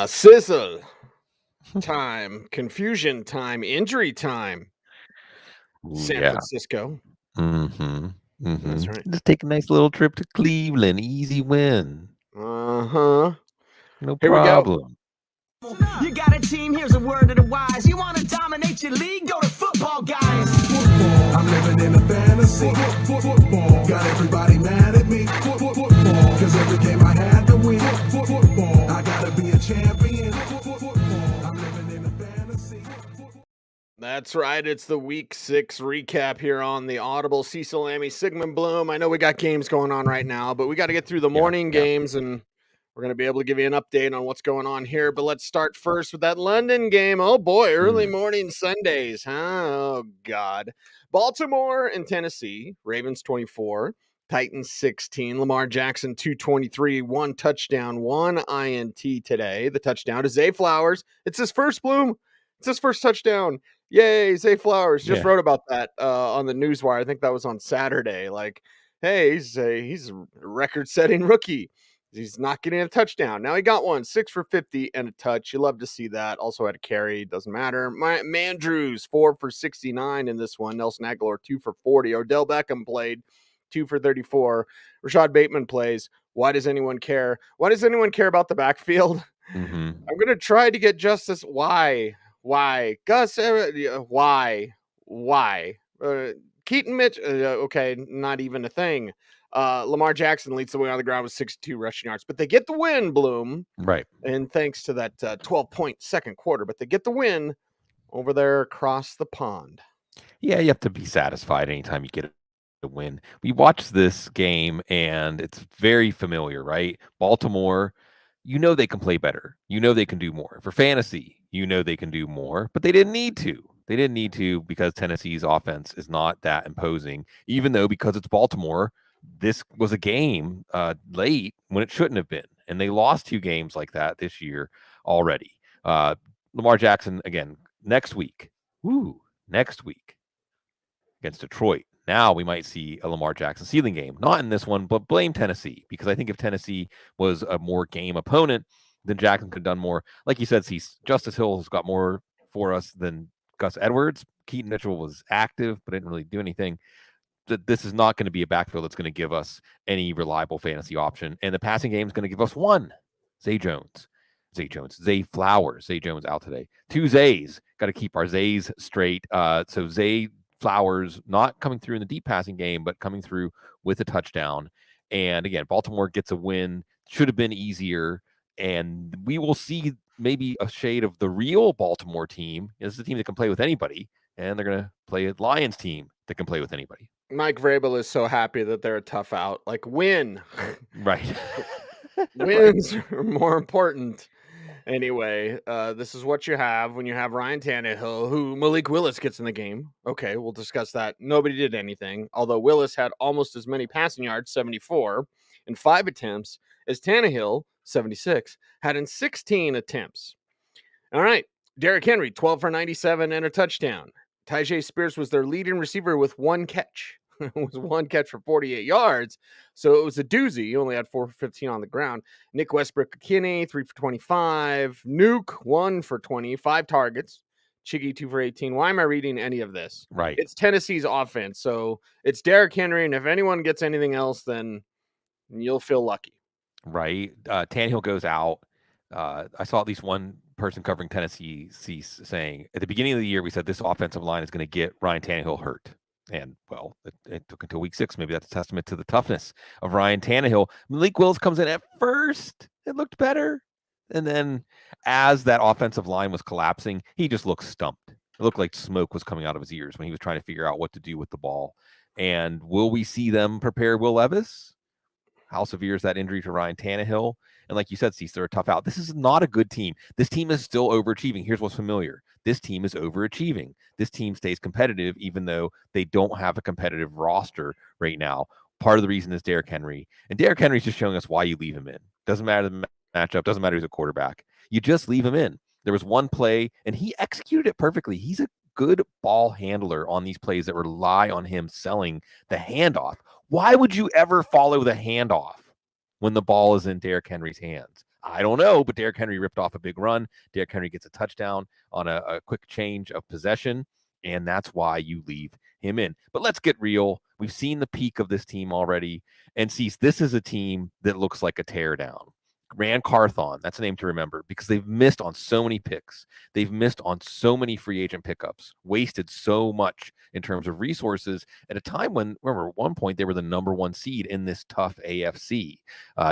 Cecil time, confusion time, injury time. Ooh, San yeah. Francisco. Mm-hmm. That's right. Just take a nice little trip to Cleveland. Easy win. Uh-huh. No Here we go. problem. You got a team, here's a word to the wise. You want to dominate your league? Go to football, guys. Football. I'm living in a fantasy. Football. Got everybody mad at me. Football. Cause every game I had to win. Football. I gotta be a champion. Football. I'm living in a fantasy. That's right. It's the week 6 recap here on the Audible. Cecil, Lammey, Sigmund, Bloom. I know we got games going on right now, but we got to get through the morning games, and we're going to be able to give you an update on what's going on here. But let's start first with that London game. Oh boy, early morning Sundays. Huh? Oh God. Baltimore and Tennessee. Ravens 24. Titans 16. Lamar Jackson 223. 1 touchdown, 1 INT today. The touchdown to Zay Flowers. It's his first, Bloom. It's his first touchdown. Yay, Zay Flowers. Just wrote about that on the Newswire. I think that was on Saturday. Like, hey, he's a record-setting rookie. He's not getting a touchdown. Now he got one, 6 for 50 and a touch. You love to see that. Also had a carry. Doesn't matter. Mandrews, 4 for 69 in this one. Nelson Aguilar, 2 for 40. Odell Beckham played 2 for 34. Rashad Bateman plays. Why does anyone care? Why does anyone care about the backfield? Mm-hmm. I'm going to try to get justice. Why? Gus, why? Keaton Mitch, okay, not even a thing. Lamar Jackson leads the way on the ground with 62 rushing yards, but they get the win, Bloom. Right. And thanks to that 12-point second quarter, but they get the win over there across the pond. Yeah, you have to be satisfied anytime you get a win. We watched this game, and it's very familiar, right? Baltimore, they can play better. They can do more. For fantasy, they can do more, but they didn't need to. They didn't need to because Tennessee's offense is not that imposing, even though because it's Baltimore, this was a game late when it shouldn't have been. And they lost 2 games like that this year already. Lamar Jackson, again, next week against Detroit. Now we might see a Lamar Jackson ceiling game. Not in this one, but blame Tennessee, because I think if Tennessee was a more game opponent, then Jackson could have done more. Like you said, Justice Hill has got more for us than Gus Edwards. Keaton Mitchell was active, but didn't really do anything. This is not going to be a backfield that's going to give us any reliable fantasy option. And the passing game is going to give us one. Zay Flowers. Zay Jones out today. 2 Zays. Got to keep our Zays straight. So Zay Flowers not coming through in the deep passing game, but coming through with a touchdown. And again, Baltimore gets a win. Should have been easier. And we will see maybe a shade of the real Baltimore team. This is a team that can play with anybody. And they're going to play a Lions team that can play with anybody. Mike Vrabel is so happy that they're a tough out. Like, win. Right. Wins are more important. Anyway, this is what you have when you have Ryan Tannehill, who Malik Willis gets in the game. Okay, we'll discuss that. Nobody did anything, although Willis had almost as many passing yards, 74, in 5 attempts, as Tannehill, 76, had in 16 attempts. All right, Derrick Henry, 12 for 97 and a touchdown. Tyjae Spears was their leading receiver with 1 catch. It was 1 catch for 48 yards. So it was a doozy. He only had 4 for 15 on the ground. Nick Westbrook-Ikhine, 3 for 25. Nuke, 1 for 20, 5 targets. Chiggy, 2 for 18. Why am I reading any of this? Right. It's Tennessee's offense. So it's Derrick Henry, and if anyone gets anything else, then you'll feel lucky. Right. Tannehill goes out. I saw at least one person covering Tennessee saying at the beginning of the year, we said this offensive line is going to get Ryan Tannehill hurt. And, well, it took until week 6. Maybe that's a testament to the toughness of Ryan Tannehill. Malik Willis comes in at first. It looked better. And then as that offensive line was collapsing, he just looked stumped. It looked like smoke was coming out of his ears when he was trying to figure out what to do with the ball. And will we see them prepare Will Levis? How severe is that injury to Ryan Tannehill? And like you said, Cecil, they're a tough out. This is not a good team. This team is still overachieving. Here's what's familiar. This team is overachieving. This team stays competitive, even though they don't have a competitive roster right now. Part of the reason is Derrick Henry. And Derrick Henry's just showing us why you leave him in. Doesn't matter the matchup. Doesn't matter who's a quarterback. You just leave him in. There was one play, and he executed it perfectly. He's a good ball handler on these plays that rely on him selling the handoff. Why would you ever follow the handoff? when the ball is in Derrick Henry's hands? I don't know, but Derrick Henry ripped off a big run. Derrick Henry gets a touchdown on a quick change of possession, and that's why you leave him in. But let's get real. We've seen the peak of this team already, and see, this is a team that looks like a teardown. Ran Carthon, that's a name to remember, because they've missed on so many picks. They've missed on so many free agent pickups, wasted so much in terms of resources at a time when, remember, at one point they were the number 1 seed in this tough AFC.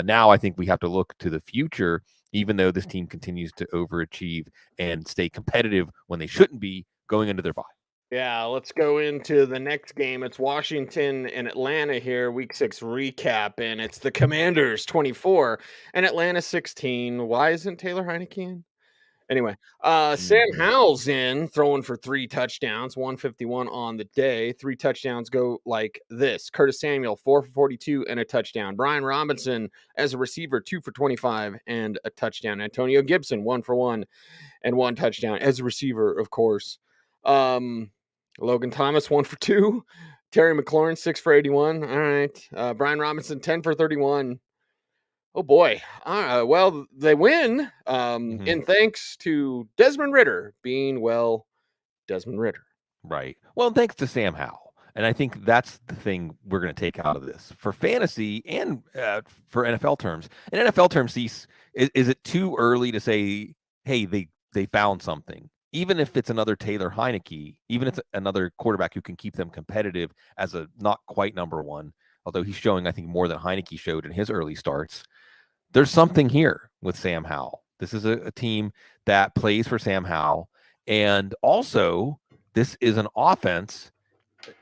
Now I think we have to look to the future, even though this team continues to overachieve and stay competitive when they shouldn't be going into their bye. Yeah, let's go into the next game. It's Washington and Atlanta here, week 6 recap, and it's the Commanders 24 and Atlanta 16. Why isn't Taylor Heineke in? Anyway, Sam Howell's in, throwing for 3 touchdowns, 151 on the day. 3 touchdowns go like this. Curtis Samuel, 4 for 42 and a touchdown. Brian Robinson as a receiver, 2 for 25 and a touchdown. Antonio Gibson, 1 for 1 and 1 touchdown as a receiver, of course. Logan Thomas, 1 for 2. Terry McLaurin, 6 for 81. All right. Brian Robinson, 10 for 31. Oh, boy. Well, they win in thanks to Desmond Ridder being, well, Desmond Ridder. Right. Well, thanks to Sam Howell. And I think that's the thing we're going to take out of this for fantasy and for NFL terms. In NFL terms, is it too early to say, hey, they found something? Even if it's another Taylor Heineke, even if it's another quarterback who can keep them competitive as a not quite number 1, although he's showing, I think, more than Heineke showed in his early starts, there's something here with Sam Howell. This is a team that plays for Sam Howell. And also, this is an offense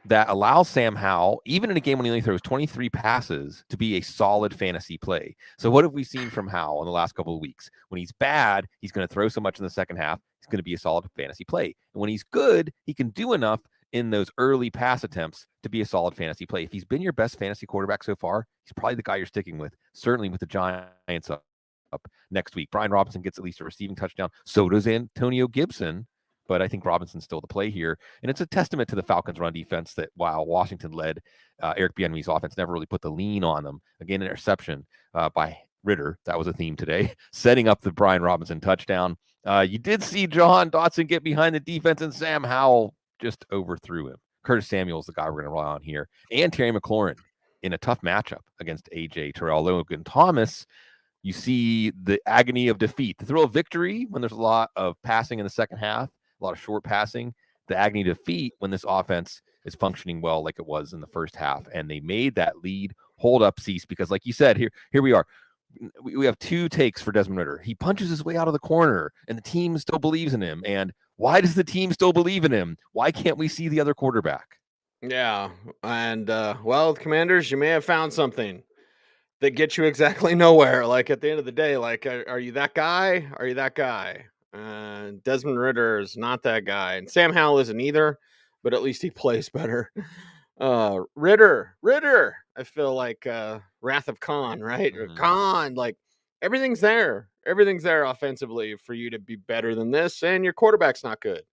that allows Sam Howell, even in a game when he only throws 23 passes, to be a solid fantasy play. So what have we seen from Howell in the last couple of weeks? When he's bad, he's going to throw so much in the second half, he's going to be a solid fantasy play. And when he's good, he can do enough in those early pass attempts to be a solid fantasy play. If he's been your best fantasy quarterback so far, he's probably the guy you're sticking with, certainly with the Giants up next week. Brian Robinson gets at least a receiving touchdown. So does Antonio Gibson. But I think Robinson's still the play here. And it's a testament to the Falcons' run defense that while Washington led, Eric Bieniemy's offense never really put the lean on them. Again, an interception by Ridder. That was a theme today, setting up the Brian Robinson touchdown. You did see John Dotson get behind the defense, and Sam Howell just overthrew him. Curtis Samuel's the guy we're going to rely on here. And Terry McLaurin in a tough matchup against A.J. Terrell. Logan Thomas, you see the agony of defeat. The thrill of victory when there's a lot of passing in the second half, a lot of short passing, the agony of defeat when this offense is functioning well like it was in the first half. And they made that lead hold up, Cease, because like you said, here we are. We have 2 takes for Desmond Ridder. He punches his way out of the corner, and the team still believes in him. And why does the team still believe in him? Why can't we see the other quarterback? Yeah, and, well, Commanders, you may have found something that gets you exactly nowhere. Like, at the end of the day, like, are you that guy? Are you that guy? Desmond Ridder is not that guy, and Sam Howell isn't either, but at least he plays better. Ridder, I feel like Wrath of Khan, right? Khan, like everything's there offensively for you to be better than this, and your quarterback's not good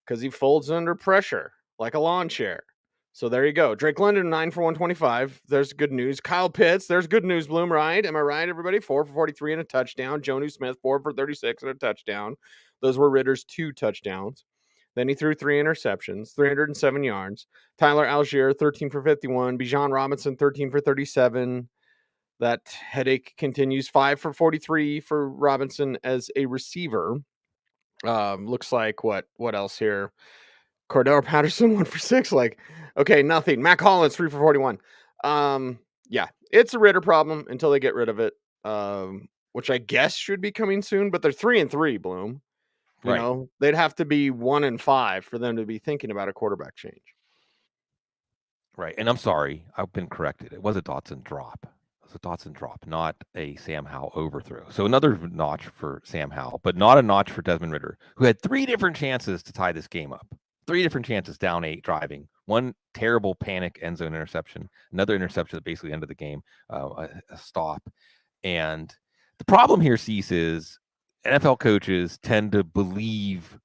because he folds under pressure like a lawn chair. So there you go. Drake London, 9 for 125. There's good news. Kyle Pitts, there's good news, Bloom, right? Am I right, everybody? 4 for 43 and a touchdown. Jonnu Smith, 4 for 36 and a touchdown. Those were Ridder's 2 touchdowns. Then he threw 3 interceptions, 307 yards. Tyler Algier, 13 for 51. Bijan Robinson, 13 for 37. That headache continues. 5 for 43 for Robinson as a receiver. Looks like what else here? Cordell Patterson, 1 for 6. Like, okay, nothing. Mac Hollins, 3 for 41. Yeah, it's a Ridder problem until they get rid of it, which I guess should be coming soon, but they're 3-3, Bloom. You know, they'd have to be 1-5 for them to be thinking about a quarterback change. Right. And I'm sorry, I've been corrected. It was a Dotson drop. It was a Dotson drop, not a Sam Howell overthrow. So another notch for Sam Howell, but not a notch for Desmond Ridder, who had 3 different chances to tie this game up. 3 different chances, down 8 driving. 1 terrible panic end zone interception. Another interception that basically ended the game, a stop. And the problem here, Cease, is NFL coaches tend to believe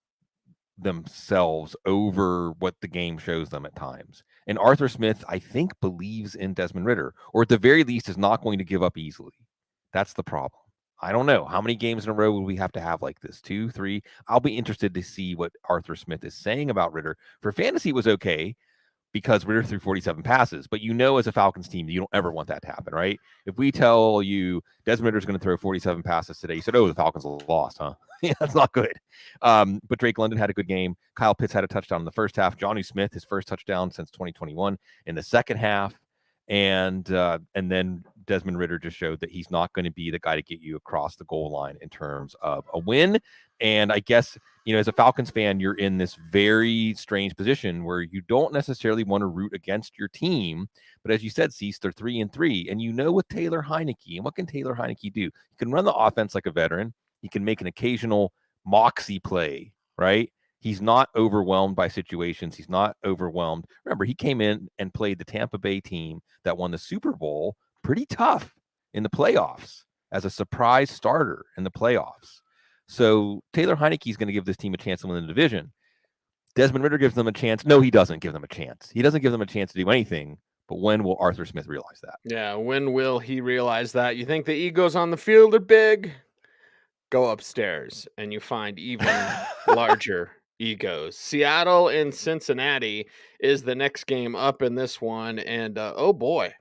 themselves over what the game shows them at times. And Arthur Smith, I think, believes in Desmond Ridder, or at the very least is not going to give up easily. That's the problem. I don't know. How many games in a row would we have to have like this? 2, 3? I'll be interested to see what Arthur Smith is saying about Ritter. For fantasy, it was okay because Ritter threw 47 passes. But as a Falcons team, you don't ever want that to happen, right? If we tell you Desmond Ritter's going to throw 47 passes today, you said, oh, the Falcons lost, huh? Yeah, that's not good. But Drake London had a good game. Kyle Pitts had a touchdown in the first half. Jonnu Smith, his first touchdown since 2021 in the second half. And then Desmond Ridder just showed that he's not going to be the guy to get you across the goal line in terms of a win. And I guess, as a Falcons fan, you're in this very strange position where you don't necessarily want to root against your team. But as you said, Cease, they're 3-3. And with Taylor Heineke, and what can Taylor Heineke do? He can run the offense like a veteran. He can make an occasional moxie play, right? He's not overwhelmed by situations. He's not overwhelmed. Remember, he came in and played the Tampa Bay team that won the Super Bowl pretty tough in the playoffs as a surprise starter in the playoffs. So Taylor Heineke is going to give this team a chance to win the division. Desmond Ridder gives them a chance. No, he doesn't give them a chance. He doesn't give them a chance to do anything. But when will Arthur Smith realize that? Yeah, when will he realize that? You think the egos on the field are big? Go upstairs and you find even larger egos. Seattle and Cincinnati is the next game up in this one. And oh boy,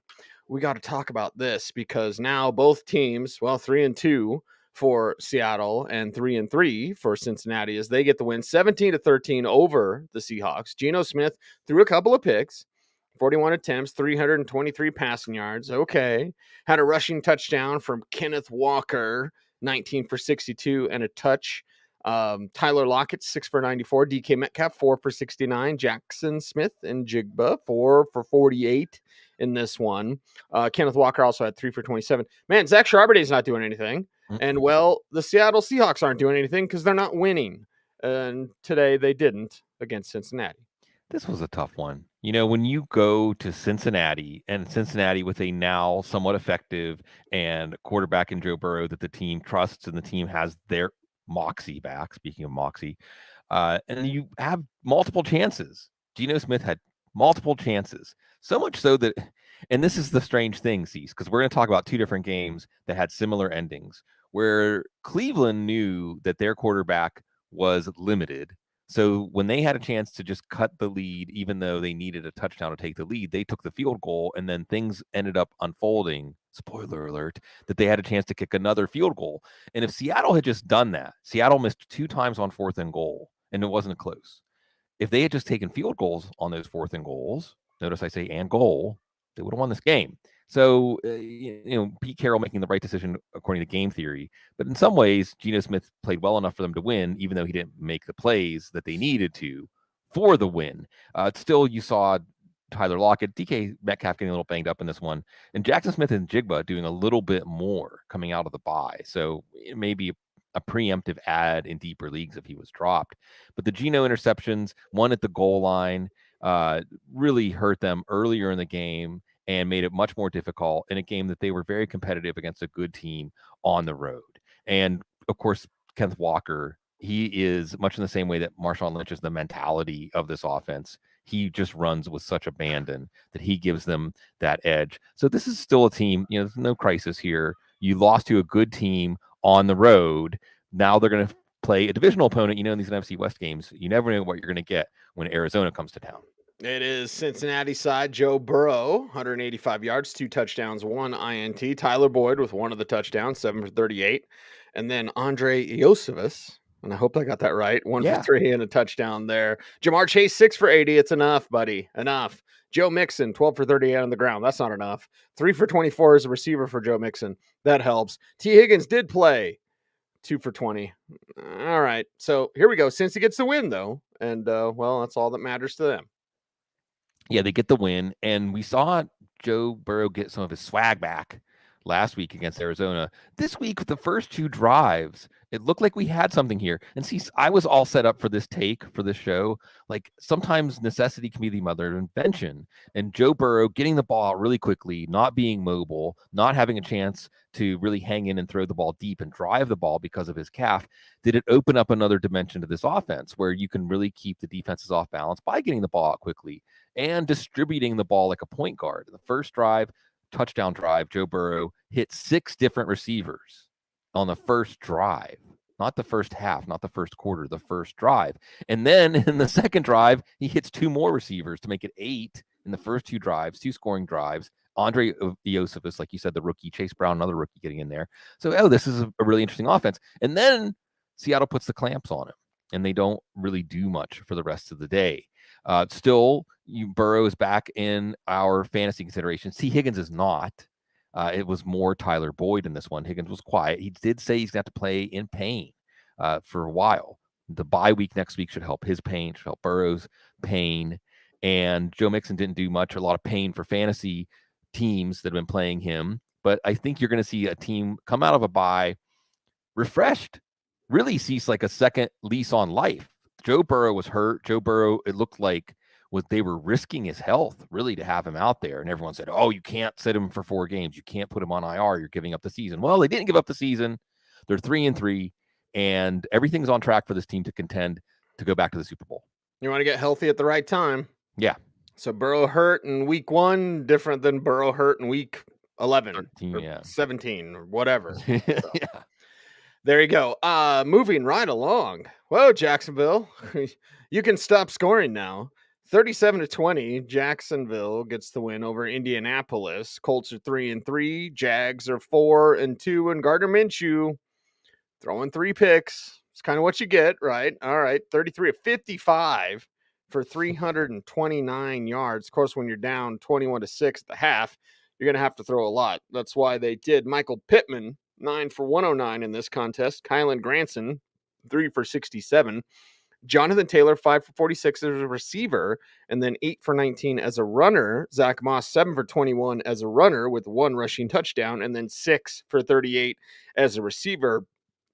we got to talk about this because now both teams, 3-2 for Seattle and 3-3 for Cincinnati as they get the win 17-13 over the Seahawks. Geno Smith threw a couple of picks. 41 attempts, 323 passing yards. Okay. Had a rushing touchdown from Kenneth Walker, 19 for 62 and a touch. Tyler Lockett, 6 for 94. DK Metcalf, 4 for 69. Jackson Smith and Jigba, 4 for 48 in this one. Kenneth Walker also had 3 for 27. Man, Zach Charbonnet's not doing anything. And, the Seattle Seahawks aren't doing anything because they're not winning. And today they didn't against Cincinnati. This was a tough one. When you go to Cincinnati with a now somewhat effective and quarterback in Joe Burrow that the team trusts and the team has their moxie back, speaking of moxie, and you have multiple chances. Geno Smith had multiple chances, so much so that, and this is the strange thing, Cease, because we're going to talk about two different games that had similar endings, where Cleveland knew that their quarterback was limited. So when they had a chance to just cut the lead, even though they needed a touchdown to take the lead, they took the field goal, and then things ended up unfolding, spoiler alert, that they had a chance to kick another field goal. And if Seattle had just done that, Seattle missed 2 times on 4th and goal, and it wasn't close. If they had just taken field goals on those 4th and goals, notice I say and goal, they would have won this game. So, Pete Carroll making the right decision according to game theory. But in some ways, Geno Smith played well enough for them to win, even though he didn't make the plays that they needed to for the win. Still, you saw Tyler Lockett, DK Metcalf getting a little banged up in this one, and Jackson Smith and Jigba doing a little bit more coming out of the bye. So it may be a preemptive ad in deeper leagues if he was dropped. But the Geno interceptions, one at the goal line, really hurt them earlier in the game and made it much more difficult in a game that they were very competitive against a good team on the road. And of course, Kenneth Walker, he is much in the same way that Marshawn Lynch is the mentality of this offense. He just runs with such abandon that he gives them that edge. So this is still a team, there's no crisis here. You lost to a good team on the road. Now they're going to play a divisional opponent. In these NFC West games, you never know what you're going to get when Arizona comes to town. It is Cincinnati side. Joe Burrow, 185 yards, 2 touchdowns, 1 INT. Tyler Boyd with one of the touchdowns, 7 for 38. And then Andre Iosivas, and I hope I got that right, 1 for 3 and a touchdown there. Jamar Chase, 6 for 80. It's enough, buddy. Enough. Joe Mixon, 12 for 38 on the ground. That's not enough. 3 for 24 as a receiver for Joe Mixon. That helps. T. Higgins did play. 2 for 20. All right. So here we go. Cincy gets the win, though. And, that's all that matters to them. Yeah, they get the win, and we saw Joe Burrow get some of his swag back last week against Arizona. This week, with the first 2 drives, it looked like we had something here. And see, I was all set up for this take, for this show. Like, sometimes necessity can be the mother of invention. And Joe Burrow getting the ball out really quickly, not being mobile, not having a chance to really hang in and throw the ball deep and drive the ball because of his calf, did it open up another dimension to this offense where you can really keep the defenses off balance by getting the ball out quickly and distributing the ball like a point guard. The first drive, touchdown drive, Joe Burrow hit 6 different receivers on the first drive. Not the first half, not the first quarter, the first drive. And then in the second drive, he hits 2 more receivers to make it 8 in the first 2 drives, 2 scoring drives. Andre Iosifas, like you said, the rookie, Chase Brown, another rookie getting in there. So, this is a really interesting offense. And then Seattle puts the clamps on him, and they don't really do much for the rest of the day. Still, Burrow is back in our fantasy consideration. C. Higgins is not. It was more Tyler Boyd in this one. Higgins was quiet. He did say he's going to have to play in pain for a while. The bye week next week should help his pain, should help Burrow's pain. And Joe Mixon didn't do much, a lot of pain for fantasy teams that have been playing him. But I think you're going to see a team come out of a bye refreshed, really sees like a second lease on life. Joe Burrow was hurt. Joe Burrow, it looked like they were risking his health really to have him out there. And everyone said, oh, you can't sit him for 4 games. You can't put him on IR. You're giving up the season. Well, they didn't give up the season. They're 3-3, and everything's on track for this team to contend to go back to the Super Bowl. You want to get healthy at the right time. Yeah. So Burrow hurt in week 1, different than Burrow hurt in week 11, 13, or 17, or whatever. So. Yeah. There you go. Moving right along. Whoa, Jacksonville. You can stop scoring now. 37-20. Jacksonville gets the win over Indianapolis. Colts are 3-3. Jags are 4-2. And Gardner Minshew throwing 3 picks. It's kind of what you get, right? All right. 33 of 55 for 329 yards. Of course, when you're down 21-6 at the half, you're going to have to throw a lot. That's why they did. Michael Pittman, 9 for 109 in this contest. Kylan Granson, 3 for 67. Jonathan Taylor, 5 for 46 as a receiver, and then 8 for 19 as a runner. Zach Moss, 7 for 21 as a runner with 1 rushing touchdown, and then 6 for 38 as a receiver.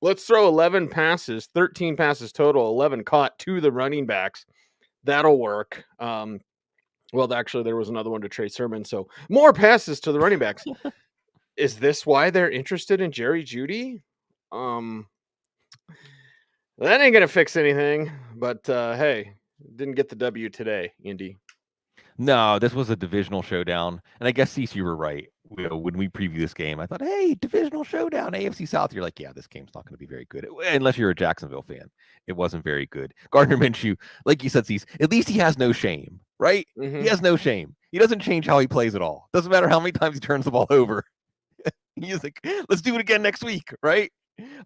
Let's throw 11 passes, 13 passes total, 11 caught to the running backs. That'll work. Well, actually, there was another one to Trey Sermon, so more passes to the running backs. Is this why they're interested in Jerry Jeudy? That ain't going to fix anything, but hey, didn't get the W today, Indy. No, this was a divisional showdown, and I guess, Cecil, you were right. When we preview this game, I thought, hey, divisional showdown, AFC South. You're like, yeah, this game's not going to be very good, unless you're a Jacksonville fan. It wasn't very good. Gardner Minshew, like you said, Cecil, at least he has no shame, right? Mm-hmm. He has no shame. He doesn't change how he plays at all. Doesn't matter how many times he turns the ball over. He's like, let's do it again next week, right?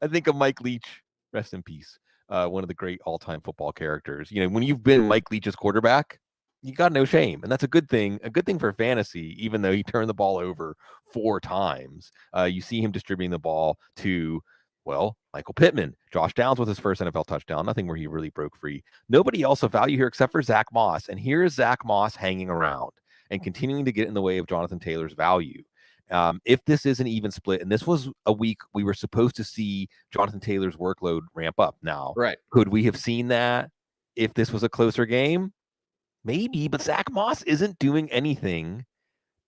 I think of Mike Leach, rest in peace. One of the great all-time football characters. When you've been Mike Leach's quarterback, you got no shame, and that's a good thing for fantasy, even though he turned the ball over 4 times. You see him distributing the ball to, Michael Pittman, Josh Downs with his first NFL touchdown, nothing where he really broke free. Nobody else of value here except for Zach Moss, and here is Zach Moss hanging around and continuing to get in the way of Jonathan Taylor's value. If this is an even split, and this was a week we were supposed to see Jonathan Taylor's workload ramp up now, right? Could we have seen that if this was a closer game? Maybe, but Zach Moss isn't doing anything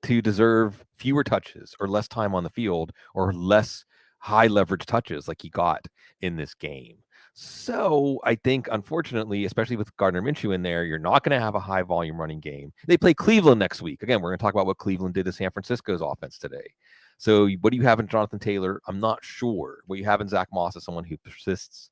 to deserve fewer touches or less time on the field or less high leverage touches like he got in this game. So I think, unfortunately, especially with Gardner Minshew in there, you're not going to have a high volume running game. They play Cleveland next week. Again, we're going to talk about what Cleveland did to San Francisco's offense today. So what do you have in Jonathan Taylor? I'm not sure. What you have in Zach Moss is someone who persists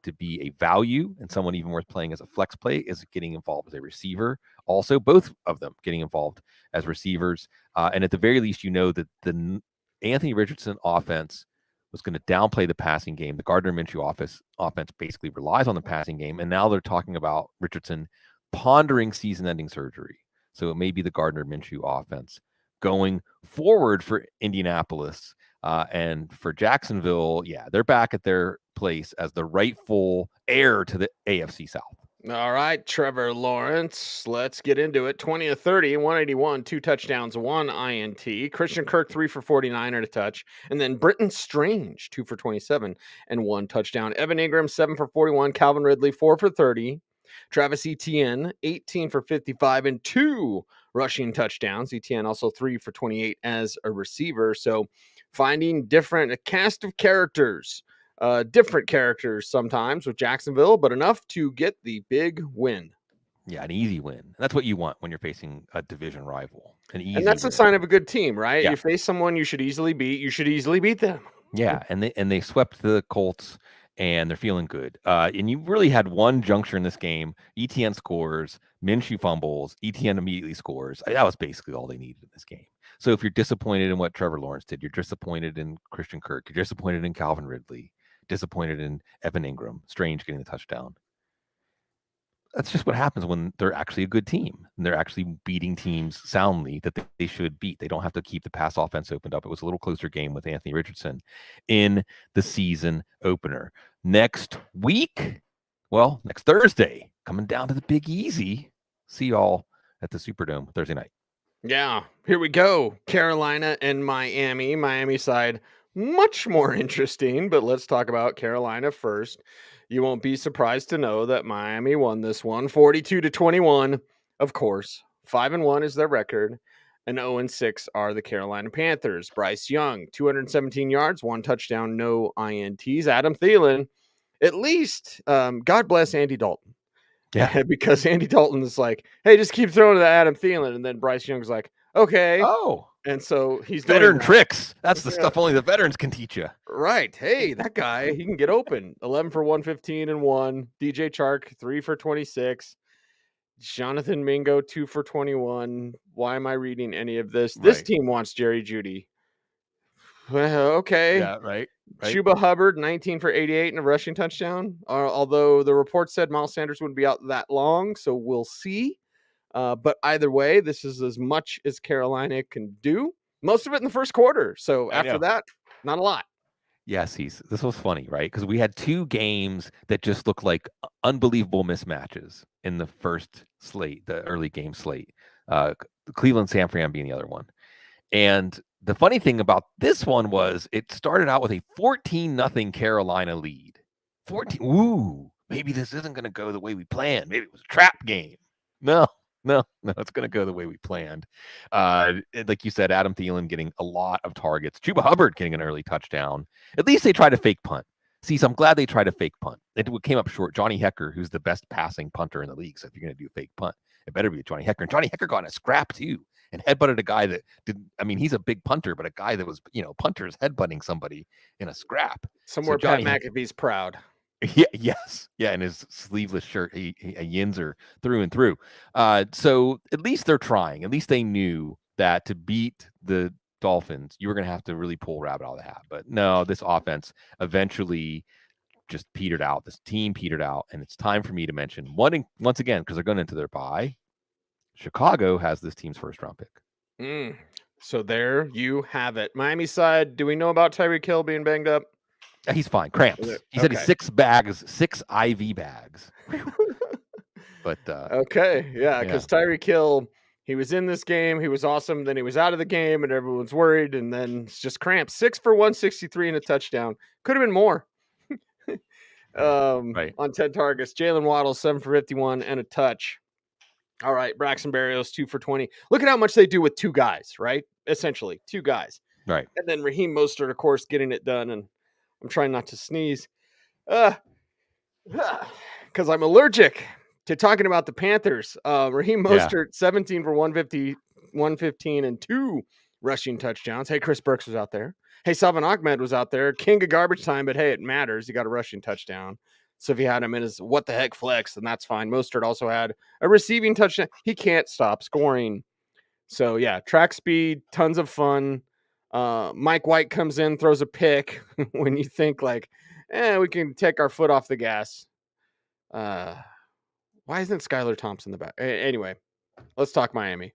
to be a value and someone even worth playing as a flex play, is getting involved as a receiver. Also, both of them getting involved as receivers. And at the very least, that the Anthony Richardson offense was going to downplay the passing game. The Gardner Minshew offense basically relies on the passing game. And now they're talking about Richardson pondering season-ending surgery. So it may be the Gardner Minshew offense going forward for Indianapolis. And for Jacksonville, they're back at their place as the rightful heir to the AFC South. All right, Trevor Lawrence, let's get into it. 20 of 30, 181, 2 touchdowns, 1 INT. Christian Kirk, 3 for 49 and a touch. And then Britton Strange, 2 for 27 and 1 touchdown. Evan Ingram, 7 for 41. Calvin Ridley, 4 for 30. Travis Etienne, 18 for 55 and 2 rushing touchdowns. Etienne also 3 for 28 as a receiver. So finding a cast of characters, different characters sometimes with Jacksonville, but enough to get the big win. Yeah, an easy win. That's what you want when you're facing a division rival. An easy And that's a win. sign of a good team, right? Yeah. You face someone you should easily beat. You should easily beat them. Yeah, and they swept the Colts, and they're feeling good. And you really had one juncture in this game. ETN scores, Minshew fumbles, ETN immediately scores. That was basically all they needed in this game. So if you're disappointed in what Trevor Lawrence did, you're disappointed in Christian Kirk, you're disappointed in Calvin Ridley, disappointed in Evan Ingram, Strange getting the touchdown. That's just what happens when they're actually a good team and they're actually beating teams soundly that they should beat. They don't have to keep the pass offense opened up. It was a little closer game with Anthony Richardson in the season opener. Next week, well, next Thursday, coming down to the Big Easy. See y'all at the Superdome Thursday night. Yeah, here we go. Carolina and Miami. Miami side, much more interesting, but let's talk about Carolina first. You won't be surprised to know that Miami won this one 42-21. Of course, 5-1 is their record, and 0-6 are the Carolina Panthers. Bryce Young, 217 yards, 1 touchdown, no INTs. Adam Thielen, at least, God bless Andy Dalton. Yeah. Because Andy Dalton is like, hey, just keep throwing to the Adam Thielen. And then Bryce Young's like, okay. Oh. And so he's veteran doing tricks. That's the stuff only the veterans can teach you. Right. Hey, that guy, he can get open. 11 for 115 and 1. DJ Chark, 3 for 26. Jonathan Mingo, 2 for 21. Why am I reading any of this? This Right. team wants Jerry Jeudy. Well, okay. Yeah, right. Chuba Hubbard, 19 for 88 and a rushing touchdown. Although the report said Miles Sanders wouldn't be out that long, so we'll see. But either way, this is as much as Carolina can do. Most of it in the first quarter. So after that, not a lot. Yes, this was funny, right? Because we had 2 games that just looked like unbelievable mismatches in the first slate, the early game slate. Cleveland San Fran being the other one. And the funny thing about this one was it started out with a 14-0 Carolina lead. 14. Ooh, maybe this isn't going to go the way we planned. Maybe it was a trap game. No, it's going to go the way we planned. Like you said, Adam Thielen getting a lot of targets. Chuba Hubbard getting an early touchdown. At least they tried a fake punt. See, so I'm glad they tried a fake punt. It came up short. Johnny Hecker, who's the best passing punter in the league. So if you're going to do a fake punt, it better be Johnny Hecker. And Johnny Hecker got in a scrap too and headbutted a guy that did. I mean, he's a big punter, but a guy that was, punters headbutting somebody in a scrap. Somewhere so Pat McAfee's proud. Yeah, yes. Yeah, in his sleeveless shirt, a Yinzer through and through. So at least they're trying. At least they knew that to beat the Dolphins, you were going to have to really pull rabbit out of the hat. But no, this offense eventually just petered out. This team petered out. And it's time for me to mention once again, because they're going into their bye, Chicago has this team's first-round pick. So there you have it. Miami side, do we know about Tyreek Hill being banged up? He's fine. Cramps. He said he's 6 IV bags. But okay, yeah, because Tyreek Hill, he was in this game, he was awesome, then he was out of the game, and everyone's worried, and then it's just cramps. 6 for 163 and a touchdown. Could have been more. On 10 targets. Jalen Waddle, 7 for 51 and a touch. All right, Braxton Berrios, 2 for 20. Look at how much they do with 2 guys, right? Essentially, 2 guys. Right. And then Raheem Mostert, of course, getting it done, and I'm trying not to sneeze. Because I'm allergic to talking about the Panthers. Raheem Mostert, 17 for 115 and 2 rushing touchdowns. Hey, Chris Burks was out there. Hey, Salvin Ahmed was out there. King of garbage time, but hey, it matters. He got a rushing touchdown. So if he had him in his what the heck flex, then that's fine. Mostert also had a receiving touchdown. He can't stop scoring. So yeah, track speed, tons of fun. Mike White comes in, throws a pick when you think like, we can take our foot off the gas. Why isn't Skylar Thompson the back? Anyway, let's talk Miami.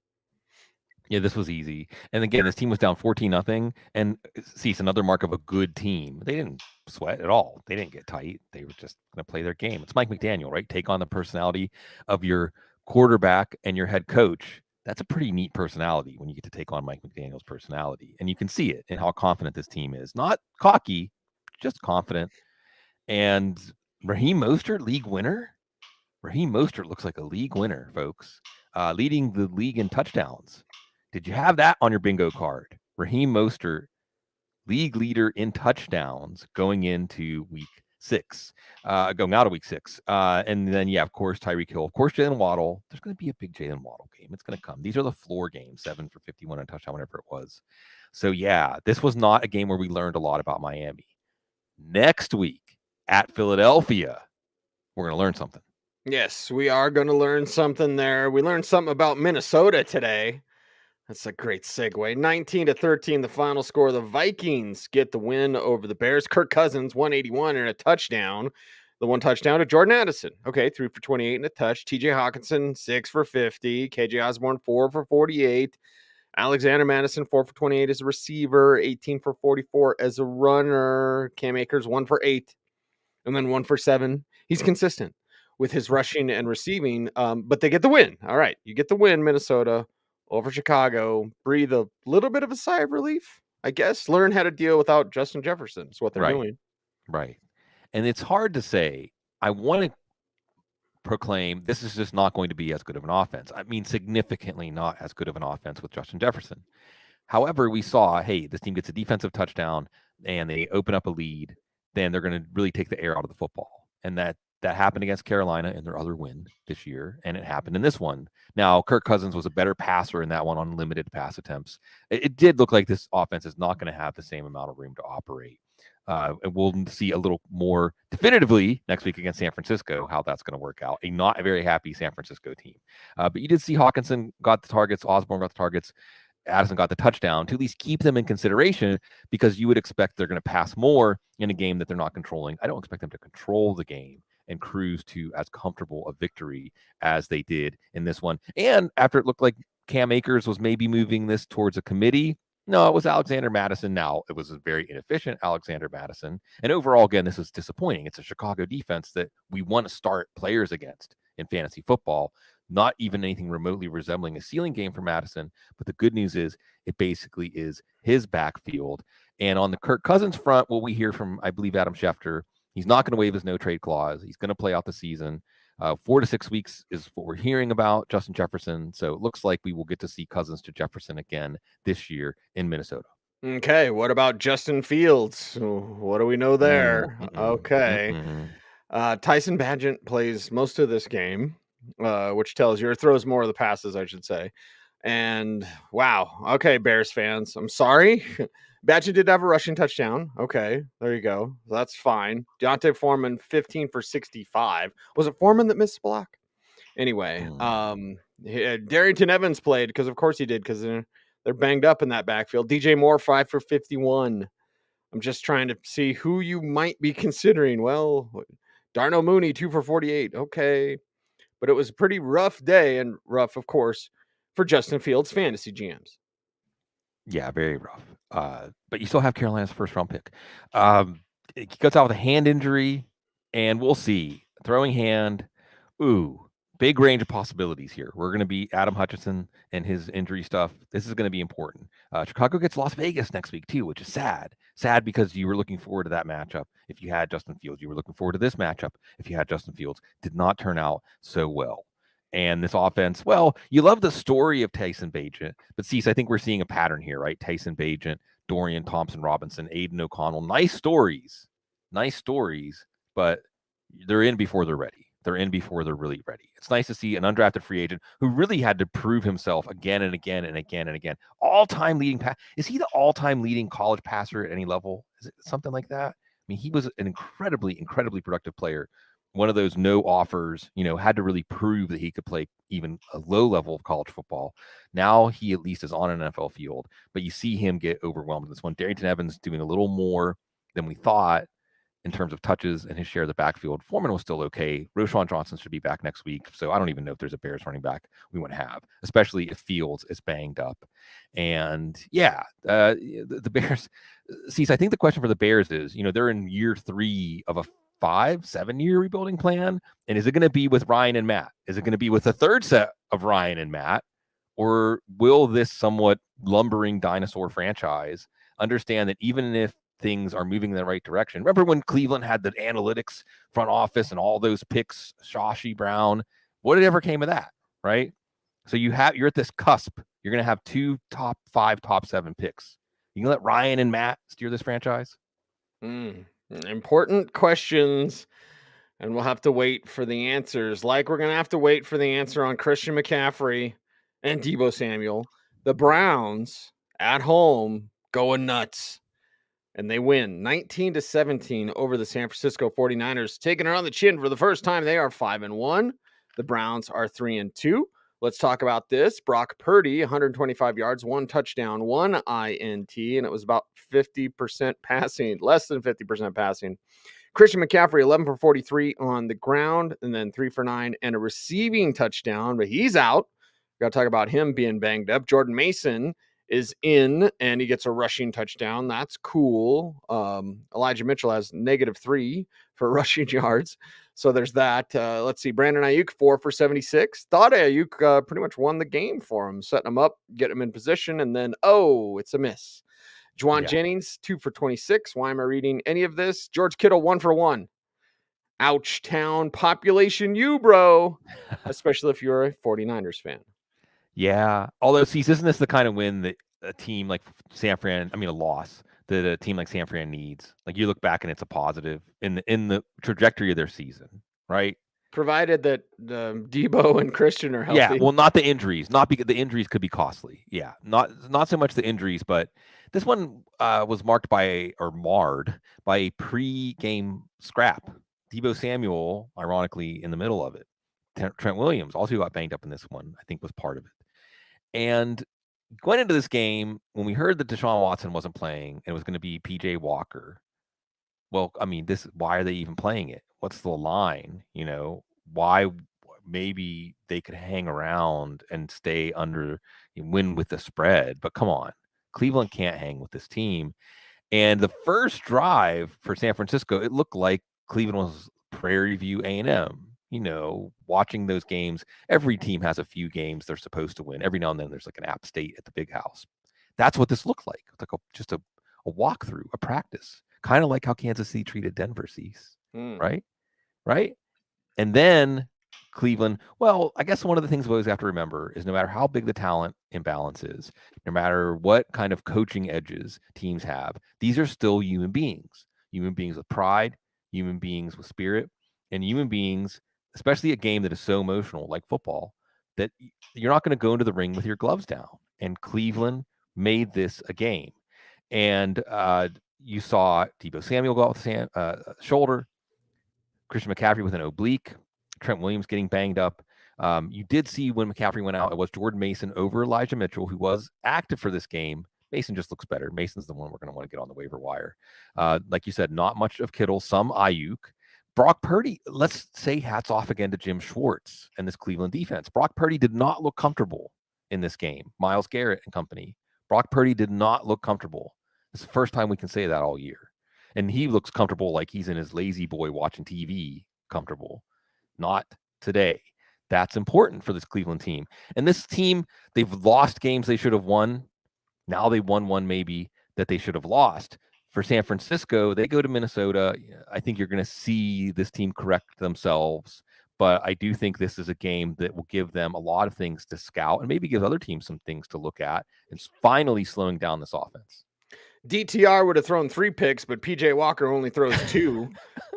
Yeah, this was easy. And again, this team was down 14-0. And see, it's another mark of a good team. They didn't sweat at all. They didn't get tight. They were just going to play their game. It's Mike McDaniel, right? Take on the personality of your quarterback and your head coach. That's a pretty neat personality when you get to take on Mike McDaniel's personality. And you can see it in how confident this team is. Not cocky, just confident. And Raheem Mostert, league winner? Raheem Mostert looks like a league winner, folks. Leading the league in touchdowns. Did you have that on your bingo card? Raheem Mostert, league leader in touchdowns going into week 6, going out of week 6. And then, yeah, of course, Tyreek Hill, of course, Jalen Waddle. There's going to be a big Jalen Waddle game. It's going to come. These are the floor games, 7 for 51 and a touchdown, whatever it was. So, yeah, this was not a game where we learned a lot about Miami. Next week at Philadelphia, we're going to learn something. Yes, we are going to learn something there. We learned something about Minnesota today. That's a great segue. 19-13, the final score. The Vikings get the win over the Bears. Kirk Cousins, 181 and a touchdown. The one touchdown to Jordan Addison. Okay, 3 for 28 and a touch. TJ Hawkinson, 6 for 50. KJ Osborne, 4 for 48. Alexander Madison, 4 for 28 as a receiver. 18 for 44 as a runner. Cam Akers, 1 for 8. And then 1 for 7. He's consistent with his rushing and receiving, but they get the win. All right, you get the win, Minnesota, over Chicago. Breathe a little bit of a sigh of relief, I guess. Learn how to deal without Justin Jefferson is what they're doing. Right. And it's hard to say. I want to proclaim this is just not going to be as good of an offense. I mean, significantly not as good of an offense with Justin Jefferson. However, we saw, hey, this team gets a defensive touchdown and they open up a lead, then they're going to really take the air out of the football. And that happened against Carolina in their other win this year, and it happened in this one. Now, Kirk Cousins was a better passer in that one on limited pass attempts. It did look like this offense is not going to have the same amount of room to operate. And we'll see a little more definitively next week against San Francisco how that's going to work out. A not very happy San Francisco team. But you did see Hawkinson got the targets, Osborne got the targets, Addison got the touchdown to at least keep them in consideration, because you would expect they're going to pass more in a game that they're not controlling. I don't expect them to control the game and cruise to as comfortable a victory as they did in this one. And after it looked like Cam Akers was maybe moving this towards a committee, no, it was Alexander Madison. Now, it was a very inefficient Alexander Madison. And overall, again, this is disappointing. It's a Chicago defense that we want to start players against in fantasy football. Not even anything remotely resembling a ceiling game for Madison. But the good news is it basically is his backfield. And on the Kirk Cousins front, what we hear from, I believe, Adam Schefter, he's not going to waive his no-trade clause. He's going to play out the season. 4 to 6 weeks is what we're hearing about Justin Jefferson. So it looks like we will get to see Cousins to Jefferson again this year in Minnesota. Okay, what about Justin Fields? What do we know there? Okay. Tyson Bagent plays most of this game, which tells you, or throws more of the passes, I should say. And wow. Okay, Bears fans, I'm sorry. Bagent did have a rushing touchdown. Okay, there you go. That's fine. Deontay Foreman, 15 for 65. Was it Foreman that missed the block? Anyway, Darrington Evans played, because of course he did, because they're banged up in that backfield. DJ Moore, 5 for 51. I'm just trying to see who you might be considering. Well, Darnell Mooney, 2 for 48. Okay. But it was a pretty rough day, and rough, of course, for Justin Fields fantasy GMs. Yeah, very rough. But you still have Carolina's first round pick. He gets out with a hand injury, and we'll see. Throwing hand. Ooh, big range of possibilities here. We're going to be Adam Hutchinson and his injury stuff. This is going to be important. Chicago gets Las Vegas next week too, which is sad. Sad because you were looking forward to that matchup. If you had Justin Fields, you were looking forward to this matchup. If you had Justin Fields, did not turn out so well. And this offense, well, you love the story of Tyson Bagent, but Cecil, I think we're seeing a pattern here, right? Tyson Bagent, Dorian Thompson-Robinson, Aiden O'Connell, nice stories, but they're in before they're ready. They're in before they're really ready. It's nice to see an undrafted free agent who really had to prove himself again and again and again and again. All-time leading pass. Is he the all-time leading college passer at any level? Is it something like that? I mean, he was an incredibly productive player. One of those no offers, had to really prove that he could play even a low level of college football. Now he at least is on an NFL field, but you see him get overwhelmed in this one. Darrington Evans doing a little more than we thought in terms of touches and his share of the backfield. Foreman was still okay. Roschon Johnson should be back next week. So I don't even know if there's a Bears running back we want to have, especially if Fields is banged up. And yeah, the Bears, I think the question for the Bears is, they're in year 3 of a 5-7 year rebuilding plan. And is it going to be with Ryan and Matt? Is it going to be with a third set of Ryan and Matt? Or will this somewhat lumbering dinosaur franchise understand that even if things are moving in the right direction? Remember when Cleveland had the analytics front office and all those picks, Shashi Brown, whatever came of that, right? So you're at this cusp. You're going to have 2 top 5, top 7 picks. You can let Ryan and Matt steer this franchise? Important questions, and we'll have to wait for the answers. Like we're going to have to wait for the answer on Christian McCaffrey and Deebo Samuel. The Browns at home going nuts. And they win 19-17 over the San Francisco 49ers, taking it on the chin for the first time. They are 5-1. The Browns are 3-2. Let's talk about this. Brock Purdy, 125 yards, 1 touchdown, 1 INT, and it was about 50% passing, less than 50% passing. Christian McCaffrey, 11 for 43 on the ground, and then 3 for 9 and a receiving touchdown, but he's out. We got to talk about him being banged up. Jordan Mason is in, and he gets a rushing touchdown. That's cool. Elijah Mitchell has -3 for rushing yards. So there's that. Let's see. Brandon Ayuk, 4 for 76. Thought Ayuk pretty much won the game for him, setting him up, getting him in position, and then, it's a miss. Juwan Jennings, 2 for 26. Why am I reading any of this? George Kittle, 1 for 1. Ouch town population you, bro. Especially if you're a 49ers fan. Yeah. Although, see, isn't this the kind of win that a team like a loss that a team like San Fran needs? Like, you look back and it's a positive in the trajectory of their season, right? Provided that Deebo and Christian are healthy. Yeah, well, not the injuries. Not because the injuries could be costly. Yeah, not so much the injuries, but this one was marred by a pre-game scrap. Deebo Samuel, ironically, in the middle of it. Trent Williams also got banged up in this one, I think was part of it. And going into this game, when we heard that Deshaun Watson wasn't playing and it was going to be PJ Walker, well, I mean, why are they even playing it? What's the line? Why maybe they could hang around and stay under, win with the spread. But come on, Cleveland can't hang with this team. And the first drive for San Francisco, it looked like Cleveland was Prairie View A&M. Watching those games, every team has a few games they're supposed to win. Every now and then there's like an App State at the Big House. That's what this looked like. It's like just a walkthrough, a practice. Kind of like how Kansas City treated Denver, right? And then Cleveland, well, I guess one of the things we always have to remember is no matter how big the talent imbalance is, no matter what kind of coaching edges teams have, these are still human beings with pride, human beings with spirit, and human beings, especially a game that is so emotional like football, that you're not going to go into the ring with your gloves down. And Cleveland made this a game. And you saw Deebo Samuel go out with shoulder, Christian McCaffrey with an oblique, Trent Williams getting banged up. You did see when McCaffrey went out, it was Jordan Mason over Elijah Mitchell, who was active for this game. Mason just looks better. Mason's the one we're going to want to get on the waiver wire. Like you said, not much of Kittle, some Ayuk. Brock Purdy, let's say hats off again to Jim Schwartz and this Cleveland defense. Brock Purdy did not look comfortable in this game. Myles Garrett and company. Brock Purdy did not look comfortable. It's the first time we can say that all year. And he looks comfortable like he's in his lazy boy watching TV comfortable. Not today. That's important for this Cleveland team. And this team, they've lost games they should have won. Now they won one maybe that they should have lost. For San Francisco, they go to Minnesota. I think you're going to see this team correct themselves. But I do think this is a game that will give them a lot of things to scout and maybe give other teams some things to look at. It's finally slowing down this offense. DTR would have thrown 3 picks, but PJ Walker only throws 2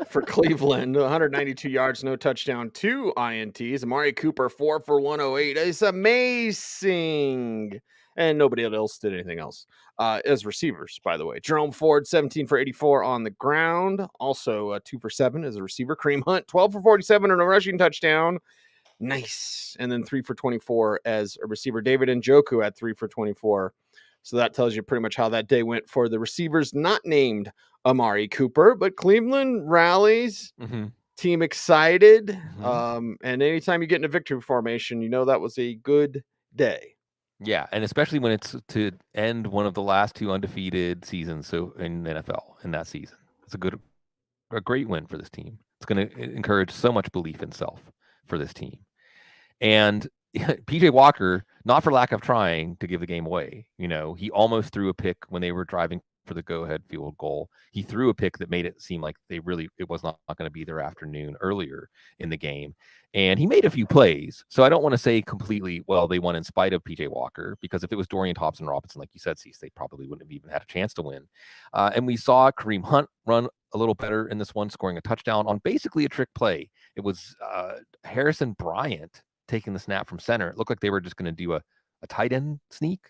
for Cleveland. 192 yards, no touchdown, 2 INTs. Amari Cooper, 4 for 108. It's amazing. And nobody else did anything else as receivers, by the way. Jerome Ford, 17 for 84 on the ground. Also 2 for 7 as a receiver. Kareem Hunt, 12 for 47 and a rushing touchdown. Nice. And then 3 for 24 as a receiver. David Njoku had 3 for 24. So that tells you pretty much how that day went for the receivers not named Amari Cooper, but Cleveland rallies, team excited. And anytime you get in a victory formation, that was a good day. Yeah, and especially when it's to end one of the last 2 undefeated seasons in the NFL in that season. It's a great win for this team. It's going to encourage so much belief in self for this team. And PJ Walker, not for lack of trying to give the game away. He almost threw a pick when they were driving for the go-ahead field goal. He threw a pick that made it seem like it was not going to be their afternoon earlier in the game. And he made a few plays. So I don't want to say completely, well, they won in spite of PJ Walker, because if it was Dorian Thompson-Robinson, like you said, Cease, they probably wouldn't have even had a chance to win. And we saw Kareem Hunt run a little better in this one, scoring a touchdown on basically a trick play. It was Harrison Bryant taking the snap from center. It looked like they were just going to do a tight end sneak,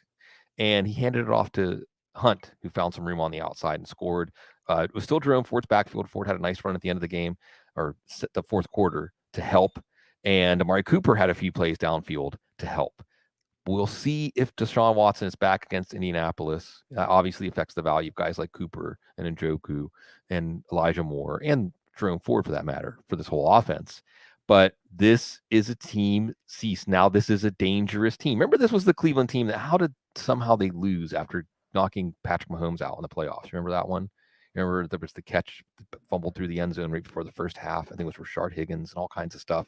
and he handed it off to Hunt, who found some room on the outside and scored. It was still Jerome Ford's backfield. Ford had a nice run at the end of the game, or the fourth quarter, to help. And Amari Cooper had a few plays downfield to help. We'll see if Deshaun Watson is back against Indianapolis. That obviously affects the value of guys like Cooper and Njoku and Elijah Moore and Jerome Ford, for that matter, for this whole offense. But this is a team, Cease. Now this is a dangerous team. Remember, this was the Cleveland team that how did somehow they lose after knocking Patrick Mahomes out in the playoffs? Remember that one? Remember there was the catch fumbled through the end zone right before the first half. I think it was Rashard Higgins and all kinds of stuff.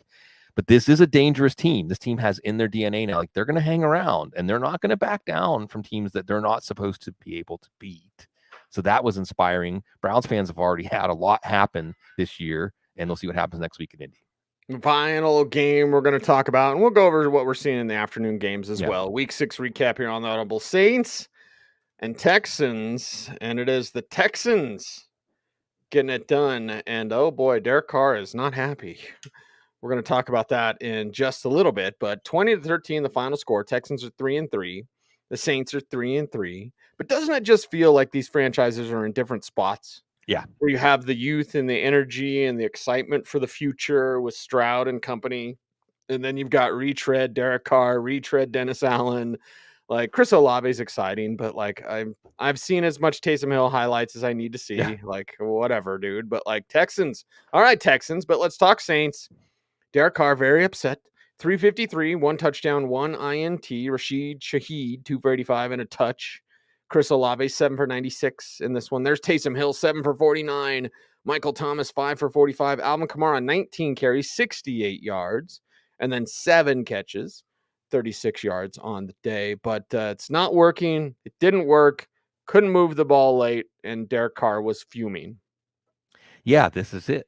But this is a dangerous team. This team has in their DNA now, like they're going to hang around and they're not going to back down from teams that they're not supposed to be able to beat. So that was inspiring. Browns fans have already had a lot happen this year, and we'll see what happens next week in Indy. Final game we're going to talk about, and we'll go over what we're seeing in the afternoon games as well. Week 6 recap here on the Audible. Saints and Texans, and it is the Texans getting it done. And oh boy, Derek Carr is not happy. We're going to talk about that in just a little bit, but 20-13, the final score. Texans are 3-3. The Saints are 3-3. But doesn't it just feel like these franchises are in different spots? Yeah. Where you have the youth and the energy and the excitement for the future with Stroud and company. And then you've got retread Derek Carr, retread Dennis Allen. Like Chris Olave is exciting, but like I've seen as much Taysom Hill highlights as I need to see. Yeah. Like whatever, dude. But like Texans. All right, Texans, but let's talk Saints. Derek Carr, very upset. 353, 1 touchdown, 1 INT. Rashid Shaheed, 2 for 85 and a touch. Chris Olave, 7 for 96 in this one. There's Taysom Hill, 7 for 49. Michael Thomas, 5 for 45. Alvin Kamara, 19 carries, 68 yards. And then 7 catches, 36 yards on the day. But it's not working. It didn't work. Couldn't move the ball late. And Derek Carr was fuming. Yeah, this is it.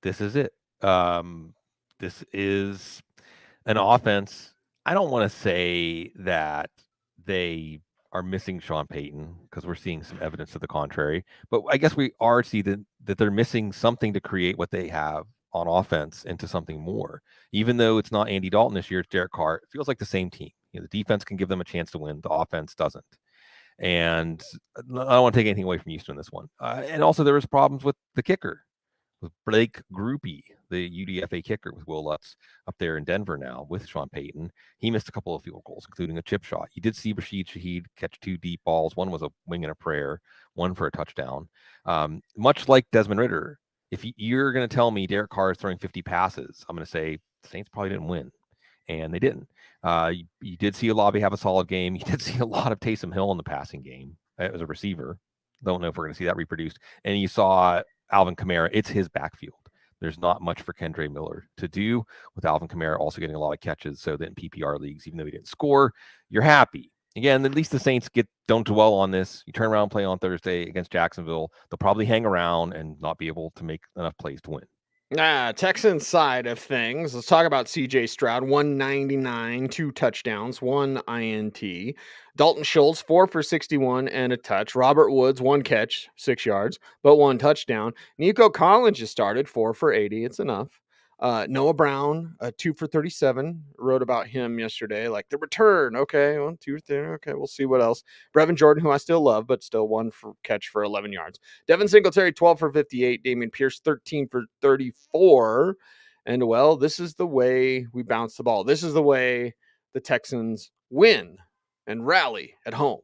This is it. This is an offense. I don't want to say that they are missing Sean Payton, because we're seeing some evidence to the contrary. But I guess we are seeing that they're missing something to create what they have on offense into something more. Even though it's not Andy Dalton this year, it's Derek Carr. It feels like the same team. You know, the defense can give them a chance to win. The offense doesn't. And I don't want to take anything away from Houston in this one. And also there was problems with the kicker, with Blake Groupie, the UDFA kicker with Will Lutz up there in Denver now with Sean Payton. He missed a couple of field goals, including a chip shot. You did see Rashid Shaheed catch 2 deep balls. One was a wing and a prayer, one for a touchdown. Much like Desmond Ridder, if you're going to tell me Derek Carr is throwing 50 passes, I'm going to say the Saints probably didn't win. And they didn't. You did see Olave have a solid game. You did see a lot of Taysom Hill in the passing game as a receiver. Don't know if we're going to see that reproduced. And you saw Alvin Kamara. It's his backfield. There's not much for Kendre Miller to do, with Alvin Kamara also getting a lot of catches. So that in PPR leagues, even though he didn't score, you're happy. Again, at least the Saints don't dwell on this. You turn around and play on Thursday against Jacksonville. They'll probably hang around and not be able to make enough plays to win. Texans side of things. Let's talk about CJ Stroud, 199, 2 touchdowns, 1 INT. Dalton Schultz, 4 for 61 and a touch. Robert Woods, 1 catch, 6 yards, but 1 touchdown. Nico Collins just started, 4 for 80. It's enough. Noah Brown, 2 for 37. Wrote about him yesterday, like the return. Okay, 1, 2, 3. Okay, we'll see what else. Brevin Jordan, who I still love, but still 1 catch for 11 yards. Devin Singletary, 12 for 58. Damian Pierce, 13 for 34. And well, this is the way we bounce the ball. This is the way the Texans win and rally at home.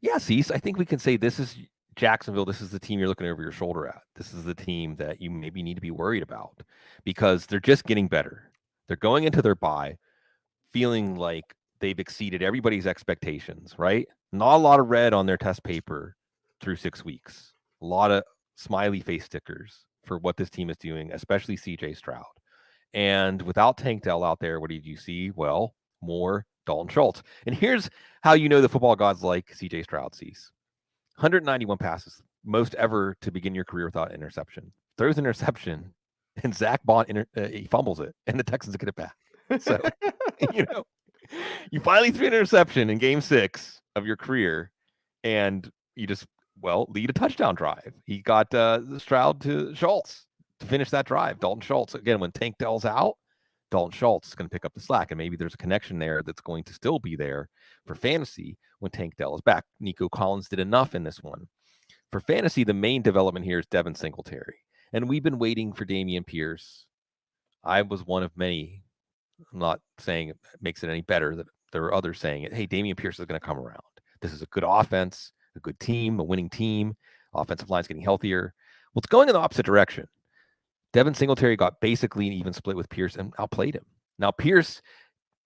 Yeah, Cease, I think we can say this is Jacksonville. This is the team you're looking over your shoulder at. This is the team that you maybe need to be worried about, because they're just getting better. They're going into their bye feeling like they've exceeded everybody's expectations, right? Not a lot of red on their test paper through 6 weeks. A lot of smiley face stickers for what this team is doing, especially CJ Stroud. And without Tank Dell out there, what did you see? Well, more Dalton Schultz. And here's how you know the football gods like CJ Stroud. Cease. 191 passes, most ever to begin your career without an interception. Throws an interception, and Zach Bond he fumbles it, and the Texans get it back. So, you finally threw an interception in Game 6 of your career, and you just lead a touchdown drive. He got Stroud to Schultz to finish that drive. Dalton Schultz again. When Tank Dell's out, Dalton Schultz is going to pick up the slack, and maybe there's a connection there that's going to still be there for fantasy when Tank Dell is back. Nico Collins did enough in this one. For fantasy, the main development here is Devin Singletary, and we've been waiting for Dameon Pierce. I was one of many. I'm not saying it makes it any better that there are others saying it. Hey, Dameon Pierce is going to come around. This is a good offense, a good team, a winning team. Offensive line's getting healthier. Well, it's going in the opposite direction. Devin Singletary got basically an even split with Pierce and outplayed him. Now, Pierce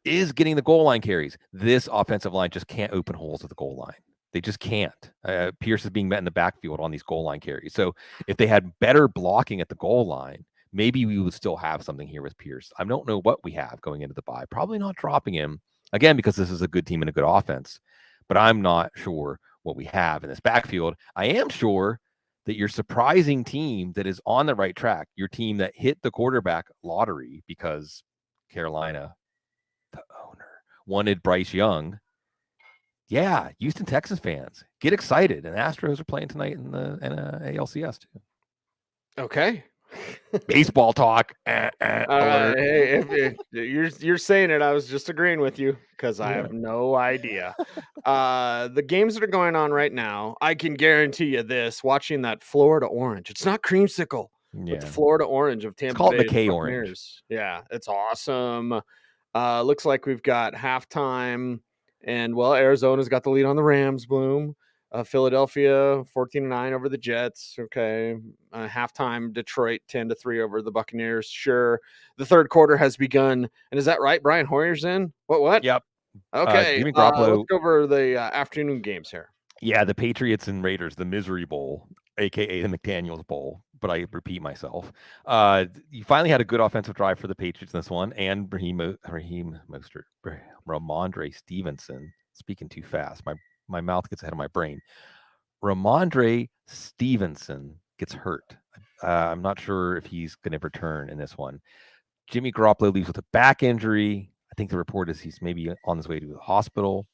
is getting the goal line carries. This offensive line just can't open holes at the goal line. They just can't. Pierce is being met in the backfield on these goal line carries. So if they had better blocking at the goal line, maybe we would still have something here with Pierce. I don't know what we have going into the bye. Probably not dropping him, again, because this is a good team and a good offense. But I'm not sure what we have in this backfield. I am sure that your surprising team that is on the right track, your team that hit the quarterback lottery because Carolina, the owner, wanted Bryce Young. Yeah, Houston Texans fans, get excited. And Astros are playing tonight in the ALCS too. Okay. Baseball talk. Hey, if you're saying it, I was just agreeing with you because I have no idea. The games that are going on right now, I can guarantee you this: watching that Florida Orange, it's not creamsicle, but the Florida Orange of Tampa Bay. It's called McKay Orange. Yeah, it's awesome. Looks like we've got halftime, and Arizona's got the lead on the Rams. Bloom. Philadelphia 14-9 over the Jets. Okay. Halftime, Detroit 10-3 over the Buccaneers. Sure. The third quarter has begun. And is that right? Brian Hoyer's in? What? Yep. Okay. Let's go over the afternoon games here. Yeah, the Patriots and Raiders, the Misery Bowl, a.k.a. the McDaniels Bowl. But I repeat myself. You finally had a good offensive drive for the Patriots in this one. And Ramondre Stevenson, speaking too fast. My mouth gets ahead of my brain. Ramondre Stevenson gets hurt. I'm not sure if he's going to return in this one. Jimmy Garoppolo leaves with a back injury. I think the report is he's maybe on his way to the hospital.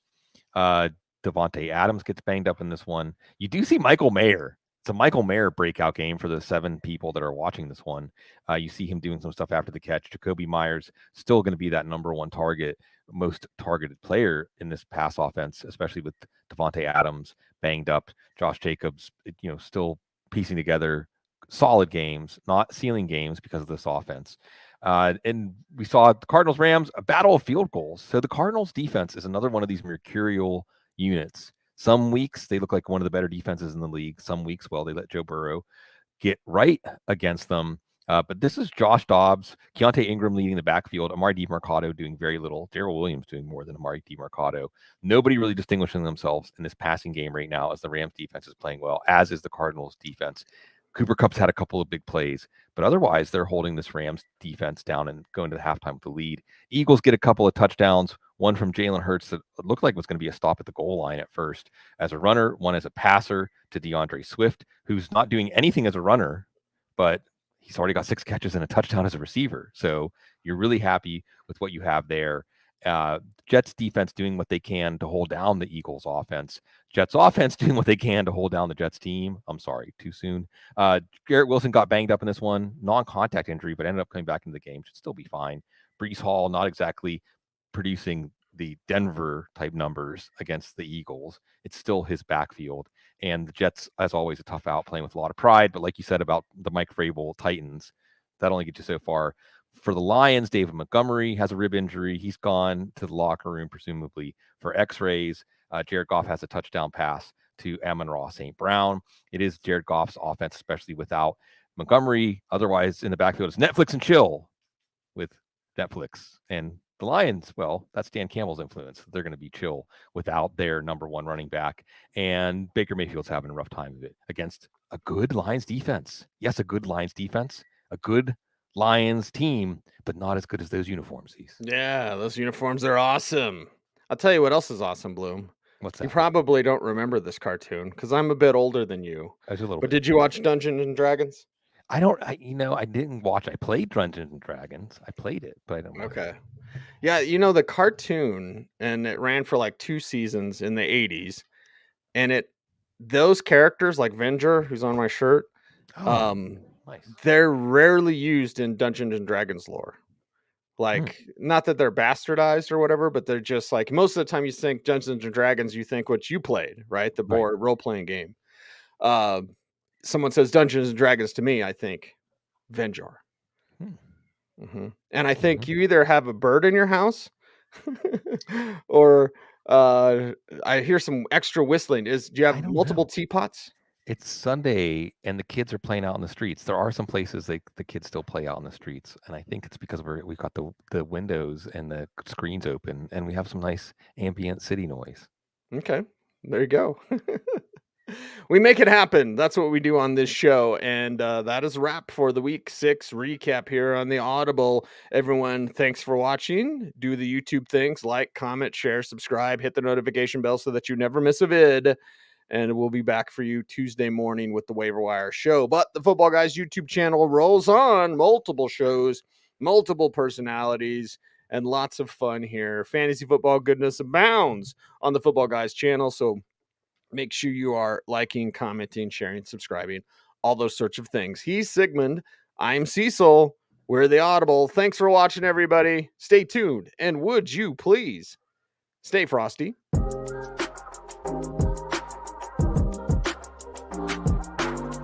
Devontae Adams gets banged up in this one. You do see Michael Mayer. It's a Michael Mayer breakout game for the 7 people that are watching this one. You see him doing some stuff after the catch. Jacoby Myers still going to be that number 1 target, most targeted player in this pass offense, especially with Devontae Adams banged up. Josh Jacobs, still piecing together solid games, not ceiling games because of this offense. And we saw the Cardinals-Rams, a battle of field goals. So the Cardinals defense is another one of these mercurial units. Some weeks they look like one of the better defenses in the league. Some weeks, they let Joe Burrow get right against them. But this is Josh Dobbs, Keontae Ingram leading the backfield, Amari DiMercato doing very little, Darrell Williams doing more than Amari DiMercato. Nobody really distinguishing themselves in this passing game right now as the Rams defense is playing well, as is the Cardinals defense. Cooper Kupp's had a couple of big plays, but otherwise they're holding this Rams defense down and going to the halftime with the lead. Eagles get a couple of touchdowns, one from Jalen Hurts that looked like was going to be a stop at the goal line at first as a runner, one as a passer to DeAndre Swift, who's not doing anything as a runner, but he's already got 6 catches and a touchdown as a receiver. So you're really happy with what you have there. Jets defense doing what they can to hold down the Eagles offense. Jets offense doing what they can to hold down the Jets team. I'm sorry, too soon. Garrett Wilson got banged up in this one. Non-contact injury, but ended up coming back into the game. Should still be fine. Breece Hall not exactly producing the Denver type numbers against the Eagles. It's still his backfield. And the Jets, as always, a tough out, playing with a lot of pride. But like you said about the Mike Vrabel Titans, that only gets you so far. For the Lions, David Montgomery has a rib injury. He's gone to the locker room, presumably for x-rays. Jared Goff has a touchdown pass to Amon-Ra St. Brown. It is Jared Goff's offense, especially without Montgomery. Otherwise, in the backfield, it's Netflix and chill with Netflix. And the Lions, that's Dan Campbell's influence. They're going to be chill without their number 1 running back. And Baker Mayfield's having a rough time of it against a good Lions defense. Yes, a good Lions defense, a good Lions team, but not as good as those uniforms. Yeah, those uniforms are awesome. I'll tell you what else is awesome, Bloom. What's You that? probably don't remember this cartoon because I'm a bit older than you. I was a little But bit. did you watch Dungeons and Dragons? I didn't watch. I played Dungeons and Dragons. I played it, but I didn't watch Okay. it. Yeah, the cartoon, and it ran for like 2 seasons in the 80s, and those characters like Venger, who's on my shirt, Oh, nice. they're rarely used in Dungeons and Dragons lore. Like, not that they're bastardized or whatever, but they're just like most of the time you think Dungeons and Dragons, you think what you played, right? The Right. board role-playing game. Someone says Dungeons and Dragons to me, I think Venjar. And I think you either have a bird in your house or I hear some extra whistling. Do you I have don't multiple know. teapots? It's Sunday, and the kids are playing out in the streets. There are some places the kids still play out in the streets, and I think it's because we've got the windows and the screens open, and we have some nice ambient city noise. Okay, there you go. We make it happen. That's what we do on this show. And that is a wrap for the week 6 recap here on the Audible. Everyone, thanks for watching. Do the YouTube things, like, comment, share, subscribe, hit the notification bell so that you never miss a vid. And we'll be back for you Tuesday morning with the Waiver Wire show. But the Football Guys YouTube channel rolls on. Multiple shows, multiple personalities, and lots of fun here. Fantasy football goodness abounds on the Football Guys channel. So make sure you are liking, commenting, sharing, subscribing, all those sorts of things. He's Sigmund. I'm Cecil. We're the Audible. Thanks for watching, everybody. Stay tuned. And would you please stay frosty?